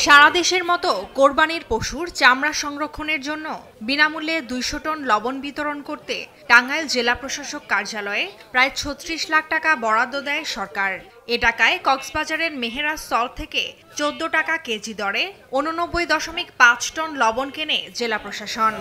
সারা দেশের মতো কোরবানির পশুর চামড়া সংরক্ষণের জন্য বিনামূল্যে 200 টন লবণ বিতরণ করতে টাঙ্গাইল জেলা প্রশাসক কার্যালয়ে প্রায় 36 লাখ টাকা বরাদ্দ দেয় সরকার। এ টাকায় কক্সবাজারের মেহেরাজ সল্ট থেকে 14 টাকা কেজি দরে 89.5 টন লবণ কেনে জেলা প্রশাসন।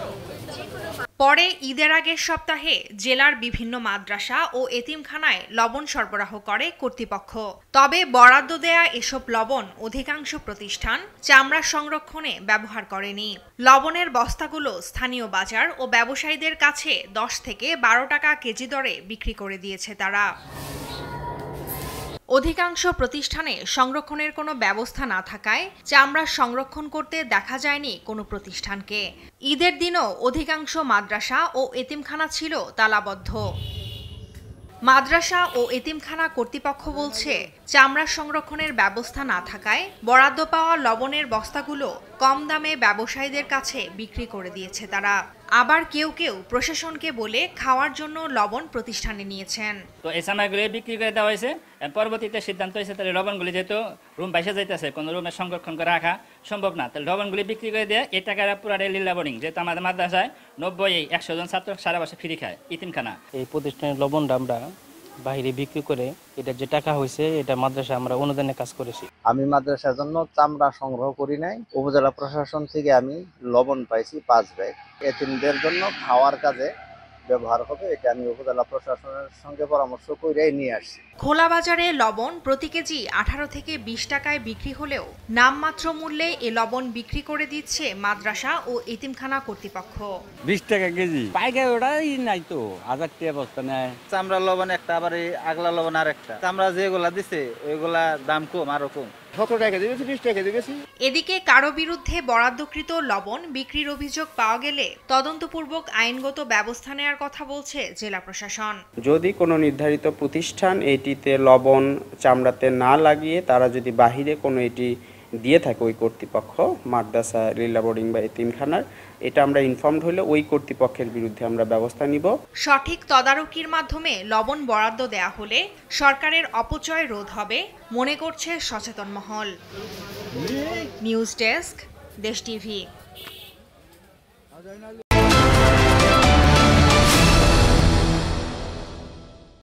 পরে ঈদের আগের সপ্তাহে জেলার বিভিন্ন মাদ্রাসা ও এতিমখানায় লবণ সরবরাহ করে কর্তৃপক্ষ। তবে বরাদ্দ দেয়া এসব লবণ অধিকাংশ প্রতিষ্ঠান চামড়া সংরক্ষণে ব্যবহার করেনি। লবণের বস্তাগুলো স্থানীয় বাজার ও ব্যবসায়ীদের কাছে 10 থেকে 12 টাকা কেজি দরে বিক্রি করে দিয়েছে তারা। অধিকাংশ প্রতিষ্ঠানে সংরক্ষণের কোনো ব্যবস্থা না থাকায় চামড়া সংরক্ষণ করতে দেখা যায়নি কোনো প্রতিষ্ঠানকে। ঈদের দিনও অধিকাংশ মাদ্রাসা ও এতিমখানা ছিল তালাবদ্ধ। মাদ্রাসা ও এতিমখানা কর্তৃপক্ষ বলছে, চামড়া সংরক্ষণের ব্যবস্থা না থাকায় বরাদ্দ পাওয়া লবণের বস্তাগুলো কম দামে ব্যবসায়ীদের কাছে বিক্রি করে দিয়েছে তারা। আবার কেউ কেউ প্রশাসনকে বলে খাওয়ার জন্য লবণ প্রতিষ্ঠানে নিয়েছেন। তো এই সামগ্রী বিক্রি করে দেওয়া হয়েছে। পরবর্তীতে সিদ্ধান্ত হয়েছে তাহলে লবণগুলি যেহেতু রুম বাইসে যাইতেছে, কোনো রুমে সংরক্ষণ করে রাখা সম্ভব না, তাহলে লবণগুলি বিক্রি করে দিয়ে এই টাকাটা পুরাটাই লিলা বোর্ডিং, যেহেতু আমাদের মাদ্রাসায় 100 জন ছাত্র সারা বছর ফ্রি খায় ইতিমখানা। এই প্রতিষ্ঠানের লবণটা আমরা বাইরে বিক্রি করে এটা যে টাকা হয়েছে এটা মাদ্রাসা আমরা অনুদানে কাজ করেছি। আমি মাদ্রাসার জন্য চামড়া সংগ্রহ করি নাই। উপজেলা প্রশাসন থেকে আমি লবণ পাইছি 5 ব্যাগ। এতিমদের জন্য খাওয়ার কাজে ব্যবহার হবে, এটা আমি উপজেলা প্রশাসনের সঙ্গে পরামর্শ করে নিয়ে আসছি। খোলা বাজারে লবণ প্রতি কেজি 18 থেকে 20 টাকায় বিক্রি হলেও নামমাত্র মূল্যে এ লবণ বিক্রি করে দিচ্ছে মাদ্রাসা ও এতিমখানা কর্তৃপক্ষ। 20 টাকা কেজি পাইকারি, ওটাই নাই তো 1000 টাকা বস্তা নেয়। চামড়া লবণ একটা, আবার এই আগলা লবণ আর একটা। চামড়া যেগুলা দিছে ওইগুলা দাম কম, আরো কম। 17 টাকা দিয়েছি, 20 টাকা দিয়েছি। এদিকে কারো বিরুদ্ধে বরাদ্দকৃত লবণ বিক্রির অভিযোগ পাওয়া গেলে তদন্তপূর্বক আইনগত ব্যবস্থা নেওয়ার কথা বলছে জেলা প্রশাসন। যদি কোনো নির্ধারিত প্রতিষ্ঠান এটিতে লবণ চামড়াতে না লাগিয়ে তারা যদি বাহিরে কোনো এটি দিয়ে থাকে ওই কর্তৃপক্ষ, মাদ্রাসা, রিলা বোর্ডিং বা এতিমখানার, এটা আমরা ইনফর্মড হলে ওই কর্তৃপক্ষের বিরুদ্ধে আমরা ব্যবস্থা নিব। সঠিক তদারকির মাধ্যমে লবণ বরাদ্দ দেয়া হলে সরকারের অপচয় রোধ হবে মনে করছে সচেতন মহল। নিউজ ডেস্ক, দেশ টিভি।